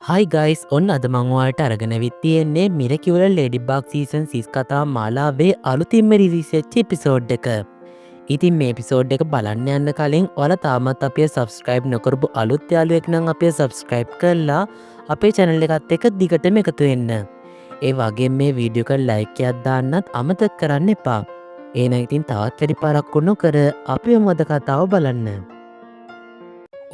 හයි guys ඔන්න අද මංවාට අරගෙනවිත් තියෙන්නේ මිරකිවල ලෙඩිබක් සීසන් සිස් කතා මාලාවේ අලුතින්ම රිරිසච්ච පිසෝඩ් එක. ඉතින් මේ පිසෝඩ් එක බලන්න යන්න කලින් ඔල තාමත් අපේ සබස්ක්‍රයිබ් නොකරපු අලුත් යාලුවෙක් නම් අපේ සබස්ක්‍රයිබ් කරලා අපේ චැනල් එකත් එක දිගටම එකතු වෙන්න. ඒ වගේ මේ වීඩියෝක ලයිකයක් දාන්නත් අමතක කරන්න එපා. ඒන ඉතින් තවත් වැඩි පරක්කුණු කර අපි මොද කතාව බලන්න.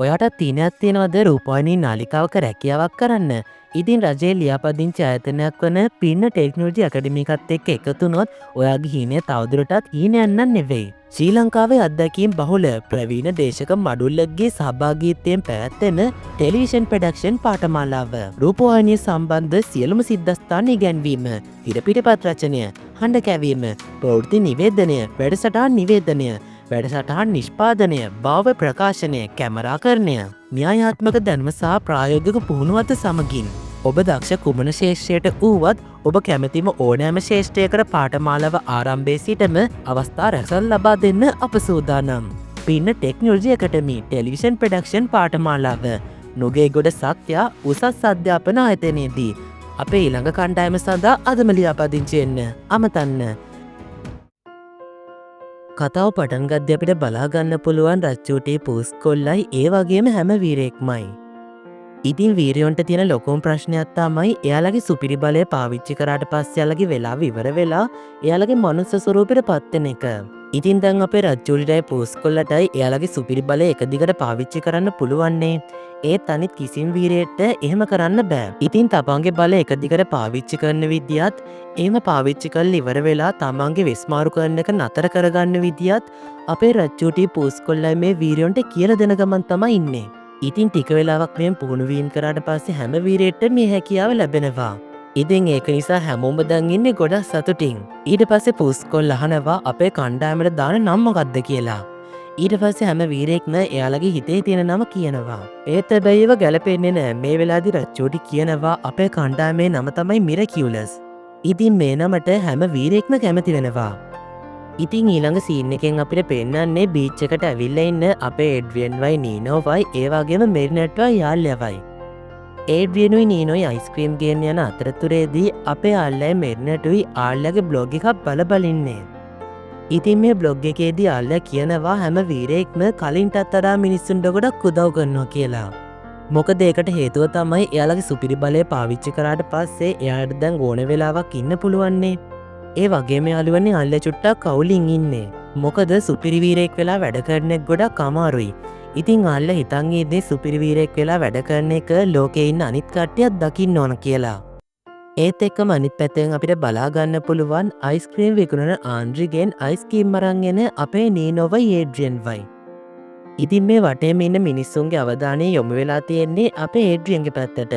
ඔයාට තිනයක් තියෙනවද රූපවාහිනී නාලිකාවක රැකියාවක් කරන්න. ඉතින් රජයේ ලියාපදිංචි ආයතනයක් වන පින්න ටෙක්නෝලොජි අකඩමිකත් එක්ක එකතුනොත් ඔයාගේ හීනය තවදුරටත් හීනයන්නන් නෙවෙයි. ශ්‍රී ලංකාවේ අත්දැකීම් බහුල ප්‍රවීණ දේශක මඩුල්ලගේ සහභාගීත්වයෙන් පැවැත්වෙන ටෙලිවිෂන් ප්‍රොඩක්ෂන් පාඨමාලාව. රූපවාහිනිය සම්බන්ධ සියලුම සිද්ධස්ථාන ඉගැන්වීම, හිරපිටපත් රචනය, හඬ කැවීම, ප්‍රවෘත්ති නිවේදනය, වැඩසටහන් නිවේදනය, වැඩසටහන් නිෂ්පාදනය, භාව ප්‍රකාශනය, කැමරාකරණය, න්‍යායාත්මක දැනුම සහ ප්‍රායෝගික පුහුණුවත සමගින් ඔබ දක්ෂ කුමන ශේෂ්ත්‍රයට වුවත් ඔබ කැමතිම ඕනෑම ශේෂ්ත්‍රයකට පාඨමාලාව ආරම්භයේ සිටම අවස්ථා රැසක් ලබා දෙන්න අප සූදානම්. පින්න ටෙක්නොලොජි ඇකඩමි ටෙලිවිෂන් ප්‍රොඩක්ෂන් පාඨමාලාව නුගේගොඩ සත්‍යා උසස් අධ්‍යාපන ආයතනයේදී අපේ ඊළඟ කණ්ඩායම සඳහා අදම ලියාපදිංචි වෙන්න අමතන්න. කතාව පටන්ගද්‍ය අපිට බලාගන්න පුළුවන් රච්චූටේ පූස් කොල්ලයි ඒ වගේම හැම වීරයෙක්මයි. ඉතින් වීරයොන්ට තියෙන ලොකුම් ප්‍රශ්නයක් තමයි එයාලගේ සුපිරි බලය පාවිච්චි කරාට පස්සේ යාලගේ වෙලාව ඉවර වෙලා එයාලගේ මනුස්ස ස්වරූපෙට පත්වෙන එක. ඉතින් දැන් අපේ රච්චූලිටයි පූස් කොල්ලටයි එයාලගේ සුපිරි බලය එක දිගට පාවිච්චි කරන්න පුළුවන්නේ. ඒත් අනිත් කිසිම වීරයෙක්ට එහෙම කරන්න බෑ. ඉතින් තමන්ගේ බලය එක දිගට පාවිච්චි කරන විදියත් එහෙම පාවිච්චි කරලා ඉවර වෙලා තමන්ගේ වෙස්මාරු කරන එක නතර කරගන්න විදියත් අපේ රච්චූටි පූස් කොල්ලයි මේ වීරයොන්ට කියලා දෙන ගමන් තමයි ඉන්නේ. ඉතින් ටික වෙලාවක් මෙන් පුහුණුවීම් කරාට පස්සේ හැම වීරයෙක්ට මේ හැකියාව ලැබෙනවා. ඉතින් ඒක නිසා හැමෝම දැන් ඉන්නේ ගොඩක් සතුටින්. ඊට පස්සේ පූස් කොල්ල අහනවා අපේ කණ්ඩායමට දාන නම මොකක්ද කියලා. ඊට පස්සේ හැම වීරයෙක්ම එයාලගේ හිතේ තියෙන නම කියනවා. ඒත් හැබැයි ඒව ගැලපෙන්නේ නෑ. මේ වෙලාවේදී රච්චෝටි කියනවා අපේ කණ්ඩායමේ නම තමයි මිරකියුලස්. ඉතින් මේ නමට හැම වීරයෙක්ම කැමති වෙනවා. ඉතින් ඊළඟ සීන් එකෙන් අපිට පෙන්නන්නේ බීච් එකට ඇවිල්ලා ඉන්න අපේ එඩ්රියන්වයි නීනෝවයි ඒ වගේම මෙරිනට්වයි යාළුවයි. එඩ්රියනුයි නීනෝයි අයිස්ක්‍රීම් ගේන්න යන අතරතුරේදී අපේ යාළුවයි මෙරිනටුයි යාළුවගේ බ්ලොග් එකක් බලබලින්නේ. ඉතින් මේ බ්ලොග් එකේදී යාළුවා කියනවා හැම වීරයෙක්ම කලින්ටත් වඩා මිනිස්සුන්ට ගොඩක් උදව් කරනවා කියලා. මොකද ඒකට හේතුව තමයි එයාලගේ සුපිරි බලය පාවිච්චි කරාට පස්සේ එයාට දැන් ඕන වෙලාවක් ඉන්න පුළුවන්නේ. ඒ වගේම යාළුවනේ යාළුවා චුට්ටක් කවුලින් ඉන්නේ. මොකද සුපිරි වීරයෙක් වෙලා වැඩ කරන එක ගොඩක් අමාරුයි. ඉතින් යාළුවා හිතන් ඉන්නේ සුපිරි වීරයෙක් වෙලා වැඩ කරන එක ලෝකේ ඉන්න අනිත් කට්ටියත් දකින්න ඕන කියලා. ඒත් එක්කම අනිත් පැත්තෙන් අපිට බලා ගන්න පුළුවන් අයිස්ක්‍රීම් විකුණන ආන්ඩ්‍රිගෙන් අයිස්ක්‍රීම් අරන් එන අපේ නීනෝවයි ඒඩ්‍රියන්වයි. ඉතින් මේ වටේම ඉන්න මිනිස්සුන්ගේ අවධානය යොමු වෙලා තියෙන්නේ අපේ ඒඩ්‍රියන්ගේ පැත්තට.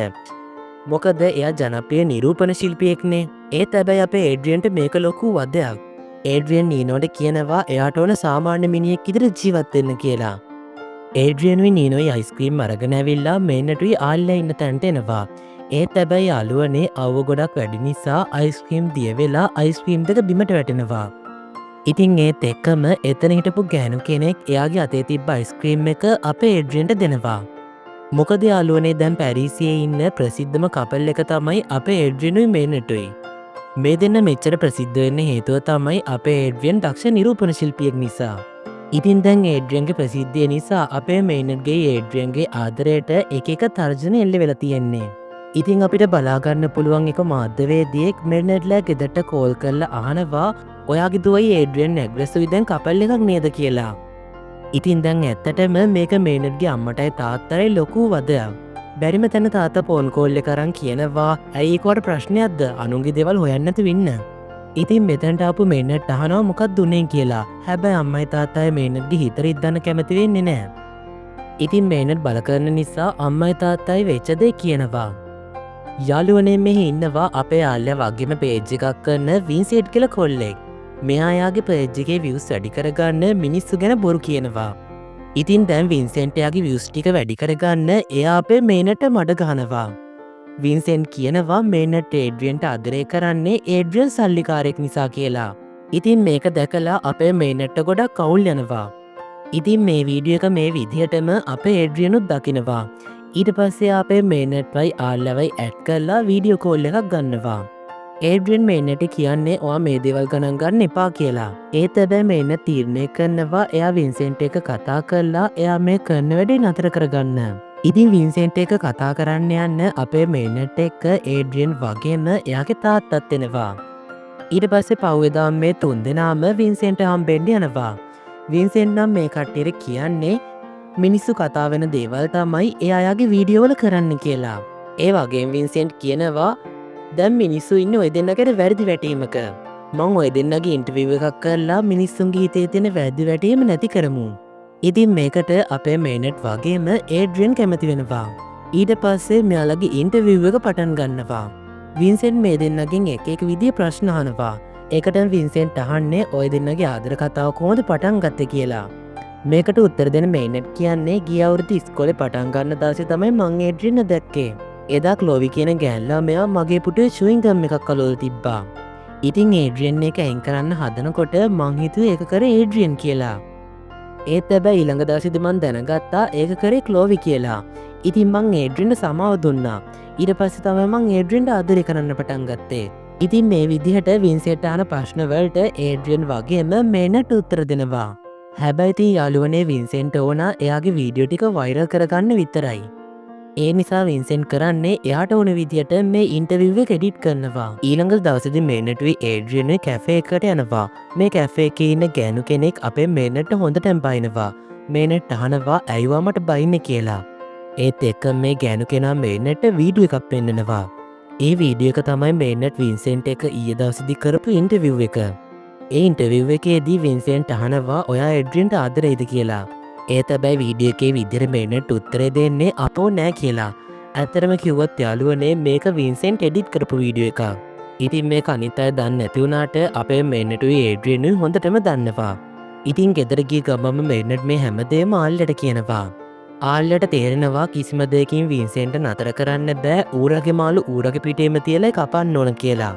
මොකද එයා ජනප්‍රිය නිරූපණ ශිල්පියෙක්නේ. ඒත් හැබැයි අපේ ඒඩ්‍රියන්ට මේක ලොකු වදයක්. ඒඩ්‍රියන් නීනෝට කියනවා එයාට ඕන සාමාන්‍ය මිනිහෙක් විදිහට ජීවත් වෙන්න කියලා. ඒඩ්‍රියනුයි නීනෝයි අයිස්ක්‍රීම් අරගෙන ඇවිල්ලා මෙන්නටුයි යාළුවා ඉන්න තැනට එනවා. ඒත් හැබැයි යාළුවනේ අවුව ගොඩක් වැඩි නිසා අයිස්ක්‍රීම් දිය වෙලා අයිස්ක්‍රීම් දෙක බිමට වැටෙනවා. ඉතින් ඒත් එක්කම එතන හිටපු ගෑනු කෙනෙක් එයාගේ අතේ තිබ්බ අයිස්ක්‍රීම් එක අපේ ඒඩ්‍රියන්ට දෙනවා. මොකද යාළුවනේ දැන් පැරිසියේ ඉන්න ප්‍රසිද්ධම කපල් එක තමයි අපේ ඒඩ්‍රියනුයි මෙන්නටුයි. මේ දෙන්න මෙච්චර ප්‍රසිද්ධ වෙන්න හේතුව තමයි අපේ ඒඩ්‍රියන් දක්ෂ නිරූපණ ශිල්පියෙක් නිසා. ඉතින් දැන් ඒඩ්‍රියන්ගේ ප්‍රසිද්ධිය නිසා අපේ මෙන්නට්ගේ ඒඩ්‍රියන්ගේ ආදරයට එක එක තර්ජන එල්ල වෙලා තියෙන්නේ. ඉතින් අපිට බලාගන්න පුළුවන් එක මාධ්‍යවේදියෙක් මෙන්නට්ලා ගෙදරට කෝල් කරලා අහනවා ඔයාගේ දුවයි ඒඩ්‍රියන් ඇග්‍රෙසිව් දැන් කපල් එකක් නේද කියලා. ඉතින් දැන් ඇත්තටම මේක මෙන්නට්ගේ අම්මටයි තාත්තටයි ලොකු වදයක්. බැරිම තැන තාත්තා ෆෝන් කෝල් එක අරන් කියනවා ඇයි ඒකට ප්‍රශ්නයක්ද අනුන්ගේ දේවල් හොයන්න නැති වෙන්න. ඉතින් මෙතනට ආපු මෙන්නට් අහනවා මොකක්ද උනේ කියලා. හැබැයි අම්මයි තාත්තයි මෙන්නට්ගේ හිත රිද්දන්න කැමති වෙන්නේ නැහැ. ඉතින් මෙන්නට් බල කරන නිසා අම්මයි තාත්තයි වෙච්ච දේ කියනවා. යාළුවනේ මෙහි ඉන්නවා අපේ යාළුවා වගේම පේජ් එකක් කරන වින්සෙට් කියලා කොල්ලෙක්. මෙයා යාගේ පේජ් එකේ views වැඩි කරගන්න මිනිස්සු ගැන බොරු කියනවා. ඉතින් දැන් වින්සෙන්ට් යාගේ views ටික වැඩි කරගන්න එයා අපේ මෙන්නට මඩ ගහනවා. වින්සෙන්ට් කියනවා මෙන්නට ඒඩ්‍රියන්ට ආදරය කරන්නේ ඒඩ්‍රියන් සල්ලිකාරයෙක් නිසා කියලා. ඉතින් මේක දැකලා අපේ මෙන්නට ගොඩක් අවුල් යනවා. ඉතින් මේ වීඩියෝ එක මේ විදිහටම අපේ ඒඩ්‍රියනුත් දකිනවා. ඊට පස්සේ අපේ මේනට්වයි ආල්ලවයි ඇඩ් කරලා වීඩියෝ කෝල් එකක් ගන්නවා. ඒඩ්‍රියන් මේනට කියන්නේ ඔයා මේ දේවල් ගණන් ගන්න එපා කියලා. ඒත් හැබැයි මේන තීරණය කරනවා එයා වින්සෙන්ට් එක කතා කරලා එයා මේ කරන වැඩේ නතර කරගන්න. ඉතින් වින්සෙන්ට් එක කතා කරන්න යන්න අපේ මේනට් එක්ක ඒඩ්‍රියන් වගේම එයාගේ තාත්තත් එනවා. ඊට පස්සේ පහුවෙදා මේ තුන්දෙනාම වින්සෙන්ට් හම්බෙන්න යනවා. වින්සෙන්ට් නම් මේ කට්ටියට කියන්නේ මිනිස්සු කතා වෙන දේවල් තමයි එයාගේ වීඩියෝ වල කරන්න කියලා. ඒ වගේම වින්සෙන්ට් කියනවා දැන් මිනිස්සු ඉන්න ඔය දෙන්නකට වැරදි වැටීමක. මං ඔය දෙන්නගේ ඉන්ටර්විව් එකක් කරලා මිනිස්සුන්ගේ හිතේ තියෙන වැරදි වැටීම නැති කරමු. ඉතින් මේකට අපේ මේනට් වගේම ඒඩ්‍රියන් කැමති වෙනවා. ඊට පස්සේ මෙයාලගේ ඉන්ටර්විව් එක පටන් ගන්නවා. වින්සෙන්ට් මේ දෙන්නගෙන් එක එක විදිහේ ප්‍රශ්න අහනවා. ඒකට වින්සෙන්ට් අහන්නේ ඔය දෙන්නගේ ආදර කතාව කොහොමද පටන් ගත්තේ කියලා. මේකට උත්තර දෙන මේනට් කියන්නේ ගිය අවුරුදු ඉස්කෝලේ පටන් ගන්න දවසේ තමයි මං ඒඩ්‍රියන් දැක්කේ. එදා ක්ලෝවි කියන ගෑල්ලා මෙයා මගේ පුටුවේ චුයින්ගම් එකක් කලවල තිබ්බා. ඉතින් ඒඩ්‍රියන් එක අයින් කරන්න හදනකොට මං හිතුවේ ඒක කරේ ඒඩ්‍රියන් කියලා. ඒත් හැබැයි ඊළඟ දවසේදී මං දැනගත්තා ඒක කරේ ක්ලෝවි කියලා. ඉතින් මං ඒඩ්‍රියන්ට සමාව දුන්නා. ඊට පස්සේ තමයි මං ඒඩ්‍රියන්ට ආදරය කරන්න පටන් ගත්තේ. ඉතින් මේ විදිහට වින්සෙන්ට් අහන ප්‍රශ්න වලට ඒඩ්‍රියන් වගේම මේනට් උත්තර දෙනවා. හැබැයි ඉතින් යාළුවනේ වින්සෙන්ට් ඕන එයාගේ වීඩියෝ ටික වෛරල් කරගන්න විතරයි. ඒ නිසා වින්සෙන්ට් කරන්නේ එයාට ඕන විදියට මේ ඉන්ටර්විව් එක එඩිට් කරනවා. ඊළඟ දවසේදී මේනට්වි ඒඩ්‍රියන් කැෆේ එකට යනවා. මේ කැෆේ එකේ ඉන්න ගෑනු කෙනෙක් අපේ මේනට්ට හොඳටම බයිනවා. මේනට් අහනවා ඇයිවා මට බයින්නේ කියලා. ඒත් එක්ක මේ ගෑනු කෙනා මේනට්ට වීඩියෝ එකක් පෙන්නනවා. ඒ වීඩියෝ එක තමයි මේනට් වින්සෙන්ට් එක ඊයේ දවසේදී කරපු ඉන්ටර්විව් එක. ඒ ඉන්ටර්විව් එකේදී වින්සෙන්ට් අහනවා ඔයා ඒඩ්‍රියන්ට ආදරෙයිද කියලා. ඒත් හැබැයි වීඩියෝ එකේ විදිහට මේනට් උත්තරේ දෙන්නේ අපෝ නෑ කියලා. ඇත්තටම කිව්වොත් යාළුවනේ මේක වින්සෙන්ට් එඩිට් කරපු වීඩියෝ එකක්. ඉතින් මේක අනිත් අය දන්නේ නැති වුණාට අපේ මේනට්ුයි ඒඩ්‍රියන් හොඳටම දන්නවා. ඉතින් ගෙදර ගිය ගමම මේනට් මේ හැමදේම ආල්ලට කියනවා. ආල්ලට තේරෙනවා කිසිම දෙයකින් වින්සෙන්ට් නතර කරන්න බෑ ඌරගේ මාළු ඌරගේ පිටේම තියලා කපන්න ඕන කියලා.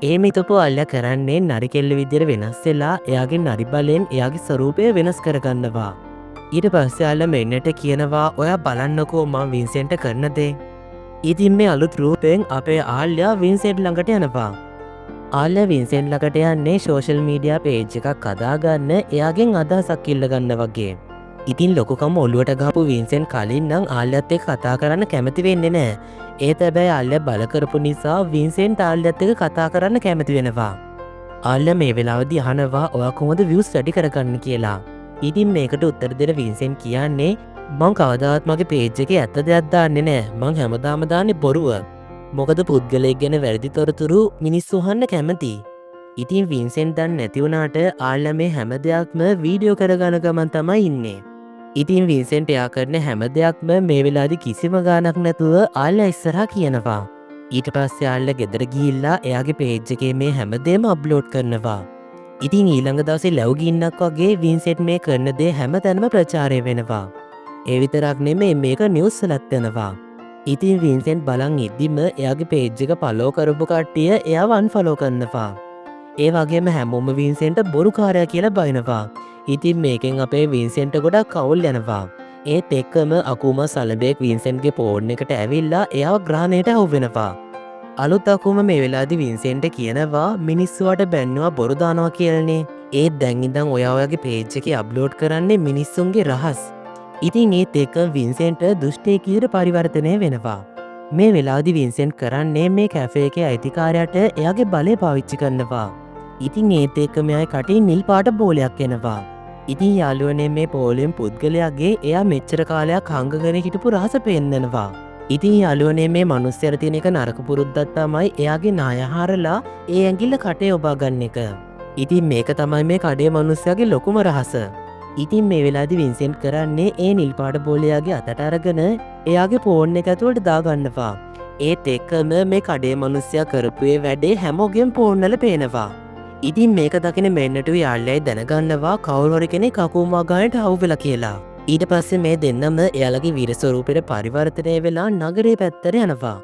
එහෙම හිතපු ආල්ලා කරන්නේ නරි කෙල්ල විදිහට වෙනස් වෙලා එයාගේ නරි බලෙන් එයාගේ ස්වරූපය වෙනස් කරගන්නවා. ඊට පස්සේ ආල්ලා මේනට කියනවා ඔයා බලන්නකෝ මම වින්සෙන්ට් කරන දේ. ඉතින් මේ අලුත් රූපයෙන් අපේ ආල්ලා වින්සෙන්ට් ළඟට යනවා. ආල්ලා වින්සෙන්ට් ළඟට යන්නේ සෝෂල් මීඩියා පේජ් එකක් හදාගන්න එයාගෙන් අදහසක් ඉල්ල ගන්න වගේ. ඉතින් ලොකුකම ඔළුවට ගහපු වින්සෙන්ට් කලින් නම් ආල්ලත් එක්ක කතා කරන්න කැමති වෙන්නේ නැහැ. ඒත් හැබැයි ආල්ලා බල කරපු නිසා වින්සෙන්ට් ආල්ලත් එක්ක කතා කරන්න කැමති වෙනවා. ආල්ලා මේ වෙලාවදී අහනවා ඔයා කොහොමද views වැඩි කරගන්න කියලා. ඉතින් මේකට උත්තර දෙන වින්සෙන්ට් කියන්නේ මං කවදාවත් මගේ පේජ් එකේ ඇත්ත දෙයක් දාන්නේ නෑ. මං හැමදාම දාන්නේ බොරුව. මොකද පුද්ගලයෙක් ගැන වැරදි තොරතුරු මිනිස්සු අහන්න කැමති. ඉතින් වින්සෙන්ට් දන්නේ නැති වුණාට ආල්ලා මේ හැම දෙයක්ම වීඩියෝ කරගන්න ගමන් තමයි ඉන්නේ. ඉතින් වින්සෙන්ට් එයා කරන හැම දෙයක්ම මේ වෙලාවේදී කිසිම ගාණක් නැතුව ආල්ලා ඉස්සරහා කියනවා. ඊට පස්සේ ආල්ලා ගෙදර ගිහිල්ලා එයාගේ පේජ් එකේ මේ හැමදේම අප්ලෝඩ් කරනවා. ඉතින් ඊළඟ දවසේ ලැබුගින්නක් වගේ වින්සෙන්ට් මේ කරන දේ හැමතැනම ප්‍රචාරය වෙනවා. ඒ විතරක් නෙමෙයි මේක නිවුස් වලත් යනවා. ඉතින් වින්සෙන්ට් බලන් ඉද්දිම එයාගේ පේජ් එක ෆලෝ කරපු කට්ටිය එයාව අන්ෆලෝ කරනවා. ඒ වගේම හැමෝම වින්සෙන්ට් බොරුකාරයා කියලා බයිනවා. ඉතින් මේකෙන් අපේ වින්සෙන්ට් ගොඩක් අවුල් යනවා. ඒත් එක්කම අකුම සලබෙක් වින්සෙන්ට්ගේ ෆෝන් එකට ඇවිල්ලා එයාව ග්‍රහණයට අහු වෙනවා. අලුත් අකුම මේ වෙලාවේදී වින්සෙන්ට් කියනවා මිනිස්සුන්ට බැන්නවා බොරු දානවා කියලානේ. ඒත් දැන් ඉඳන් ඔයාගේ පේජ් එකේ අප්ලෝඩ් කරන්නේ මිනිස්සුන්ගේ රහස්. ඉතින් ඒත් එක්ක වින්සෙන්ට් දුෂ්ටයෙක් විදිහට පරිවර්තනය වෙනවා. මේ වෙලාවේදී වින්සෙන්ට් කරන්නේ මේ කැෆේ එකේ අයිතිකාරයාට එයාගේ බලය පාවිච්චි කරනවා. ඉතින් ඒත් එක්ක මෙයාගේ කටින් නිල් පාට බෝලයක් එනවා. ඉතින් යාළුවනේ මේ පොලෙන් පුද්ගලයාගේ එයා මෙච්චර කාලයක් හංගගෙන හිටපු රහස පෙන්නනවා. ඉතින් යාළුවනේ මේ මිනිස්සුන්ට තියෙන එක නරක පුරුද්දක් තමයි එයාගේ නාය හරලා ඒ ඇඟිල්ල කටේ ඔබා ගන්න එක. ඉතින් මේක තමයි මේ කඩේ මිනිස්සයාගේ ලොකුම රහස. ඉතින් මේ වෙලාවේදී වින්සෙන්ට් කරන්නේ ඒ නිල් පාට බෝලයාගේ අතට අරගෙන එයාගේ ෆෝන් එක ඇතුළට දාගන්නවා. ඒත් එක්කම මේ කඩේ මිනිස්සයා කරපු ඒ වැඩේ හැමෝගෙම ෆෝන් වල පේනවා. ඉතින් මේක දකින මෙන්නට යාළුවයි දැනගන්නවා කවුරු හරි කෙනෙක් අකුමා ගානට අවු වෙලා කියලා. ඊට පස්සේ මේ දෙන්නම එයාලගේ වීර ස්වරූපයට පරිවර්තනය වෙලා නගරේ පැත්තට යනවා.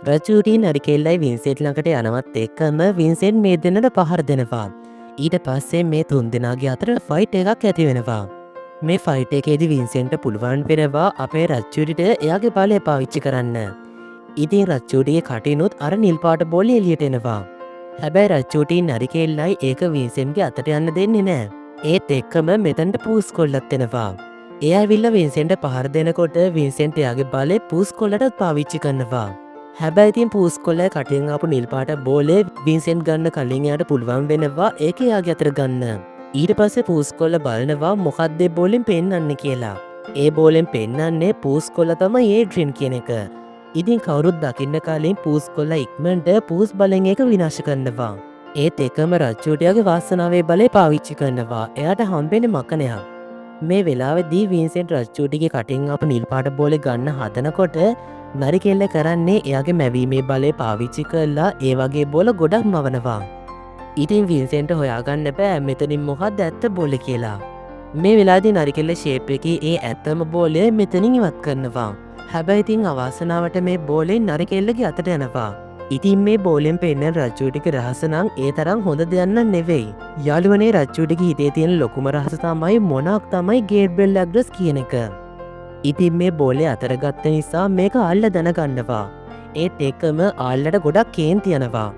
රචූටි නරිකෙල්ලයි වින්සෙන්ට් ළඟට යනවත් එක්කම වින්සෙන්ට් මේ දෙන්නට පහර දෙනවා. ඊට පස්සේ මේ තුන් දෙනාගේ අතර ෆයිට් එකක් ඇති වෙනවා. මේ ෆයිට් එකේදී වින්සෙන්ට පුළුවන් වෙනවා අපේ රච්චුටිට එයාගේ බලය පාවිච්චි කරන්න. ඉතින් රච්චුටිගේ කටිනුත් අර නිල් පාට බෝලේ එළියට එනවා. හැබැයි රච්චුටි නරිකෙල්ලයි ඒක වින්සෙන්ගේ අතට යන්න දෙන්නේ නෑ. ඒත් එක්කම මෙතනට පූස් කොල්ලත් එනවා. එයා ඇවිල්ලා වින්සෙන්ට පහර දෙනකොට වින්සෙන්ට එයාගේ බලය පූස් කොල්ලටත් පාවිච්චි කරනවා. හැබැයි ඉතින් පූස් කොල්ලයි කටින් ආපු නිල් පාට බෝලේ වින්සෙන්ට් ගන්න කලින් එයාට පුළුවන් වෙනවා ඒක එයාගේ අතට ගන්න. ඊට පස්සේ පූස් කොල්ල බලනවා මොකක්ද ඒ බෝලෙන් පෙන්නන්නේ කියලා. ඒ බෝලෙන් පෙන්නන්නේ පූස් කොල්ල තමයි ඒඩ්‍රියන් කියන එක. ඉතින් කවුරුත් දකින්න කලින් පූස් කොල්ල ඉක්මනට පූස් බලෙන් ඒක විනාශ කරනවා. ඒත් එකම රච්චුටියාගේ වාසනාවේ බලය පාවිච්චි කරනවා. එයාට හම්බෙන්නේ මකනයක්. මේ වෙලාවෙදී වින්සෙන්ට් රච්චුටිගේ කටින් ආපු නිල් පාට බෝලේ ගන්න හදනකොට නරිකෙල්ල කරන්නේ එයාගේ මැවීමේ බලය පාවිච්චි කරලා ඒ වගේ බෝල ගොඩක් මවනවා. ඉතින් වින්සෙන්ට හොයාගන්න බෑ මෙතනින් මොකක්ද ඇත්ත බෝල කියලා. මේ වෙලාදී නරිකෙල්ල ෂේප් එකේ ඒ ඇත්තම බෝලය මෙතනින් ඉවත් කරනවා. හැබැයි ඉතින් අවාසනාවට මේ බෝලෙන් නරිකෙල්ලගේ අතට යනවා. ඉතින් මේ බෝලෙන් පෙන්නන රච්චුටිගේ රහස නම් ඒ තරම් හොඳ දෙයක් නෙවෙයි. යාළුවනේ රච්චුටිගේ හිතේ තියෙන ලොකුම රහස තමයි මොනාක් තමයි ගේබ්‍රියෙල් ඇග්‍රස් කියන එක. ඉතින් මේ බෝලේ අතර ගත්ත නිසා මේක ආල්ල දැනගන්නවා. ඒත් එක්කම ආල්ලට ගොඩක් කේන්ති යනවා.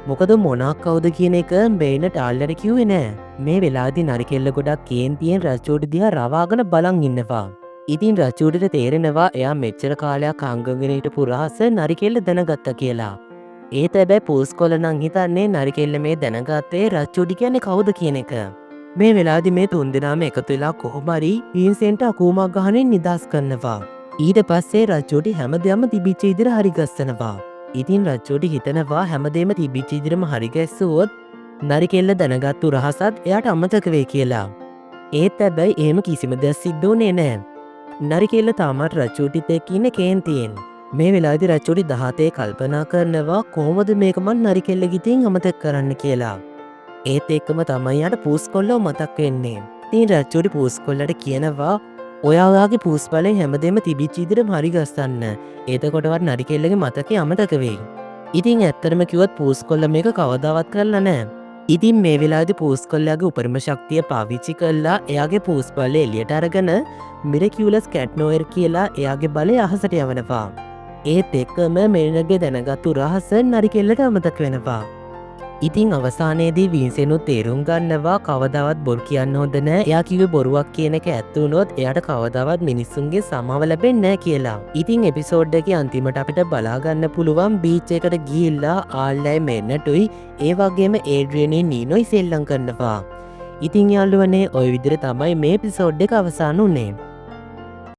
මොකද මොනාක් කවුද කියන එක බේනට ආල්ලට කිව්වේ නෑ. මේ වෙලාවේදී නරිකෙල්ල ගොඩක් කේන්තියෙන් රච්චුටි දිහා රවාගෙන බලන් ඉන්නවා. ඉතින් රච්චුටිට තේරෙනවා එයා මෙච්චර කාලයක් අංගගෙන හිටපු රහස නරිකෙල්ල දැනගත්තා කියලා. ඒත් හැබැයි පූස් කොල්ල නම් හිතන්නේ නරිකෙල්ල මේ දැනගත්තේ රච්චුටි කියන්නේ කවුද කියන එක. මේ වෙලාවේදී මේ තුන්දෙනාම එකතු වෙලා කොහොම හරි වින්සෙන්ට අකුමක් ගහනින් නිදහස් කරනවා. ඊට පස්සේ රච්චුටි හැමදේම තිබිච්ච විදිහට හරි ගස්සනවා. ඉතින් රච්චුටි හිතනවා හැමදේම තිබිච්ච විදිහටම හරි ගැස්සුවොත් නරිකෙල්ල දැනගත්තු රහසත් එයාට අමතක වෙයි කියලා. ඒත් හැබැයි එහෙම කිසිම දෙයක් සිද්ධ වුණේ නැහැ. නරිකෙල්ල තාමත් රච්චුටිත් එක්ක ඉන්නේ කේන්තියෙන්. මේ වෙලාවේදී රච්චුටි 17 කල්පනා කරනවා කොහොමද මේක මන් නරිකෙල්ලගේ ඉතින් අමතක කරන්න කියලා. ඒත් එක්කම තමයි යාට පූස් කොල්ලව මතක් වෙන්නේ. ඉතින් රච්චුටි පූස් කොල්ලට කියනවා ඔයාගේ පූස් බලෙන් හැමදේම තිබිච්ච විදිහටම හරි ගස්සන්න. එතකොටවත් නරිකෙල්ලගේ මතකේ අමතක වෙයි. ඉතින් ඇත්තටම කිව්වොත් පූස් කොල්ල මේක කවදාවත් කරලා නැහැ. ඉතින් මේ වෙලාවේදී පූස් කොල්ලයාගේ උපරිම ශක්තිය පාවිච්චි කරලා එයාගේ පූස් බලය එළියට අරගෙන මිරකියුලස් කැට්නෝයර් කියලා එයාගේ බලය අහසට යවනවා. ඒත් එක්කම මෙරිනගේ දැනගත්තු රහස නරිකෙල්ලට අමතක වෙනවා. ඉතින් අවසානයේදී වින්සෙනුත් තේරුම් ගන්නවා කවදාවත් බොරු කියන්න හොඳ නෑ. එයා කිව්වේ බොරුවක් කියන එක ඇත්ත වුණොත් එයාට කවදාවත් මිනිස්සුන්ගේ සමාව ලැබෙන්නේ නෑ කියලා. ඉතින් එපිසෝඩ් එකේ අන්තිමට අපිට බලා ගන්න පුළුවන් බීච් එකට ගිහිල්ලා ආල්ලයි මෙන්නටුයි ඒ වගේම ඒඩ්‍රියනි නීනෝයි සෙල්ලම් කරනවා. ඉතින් යාළුවනේ ওই විදිහට තමයි මේ එපිසෝඩ් එක අවසන් වුනේ.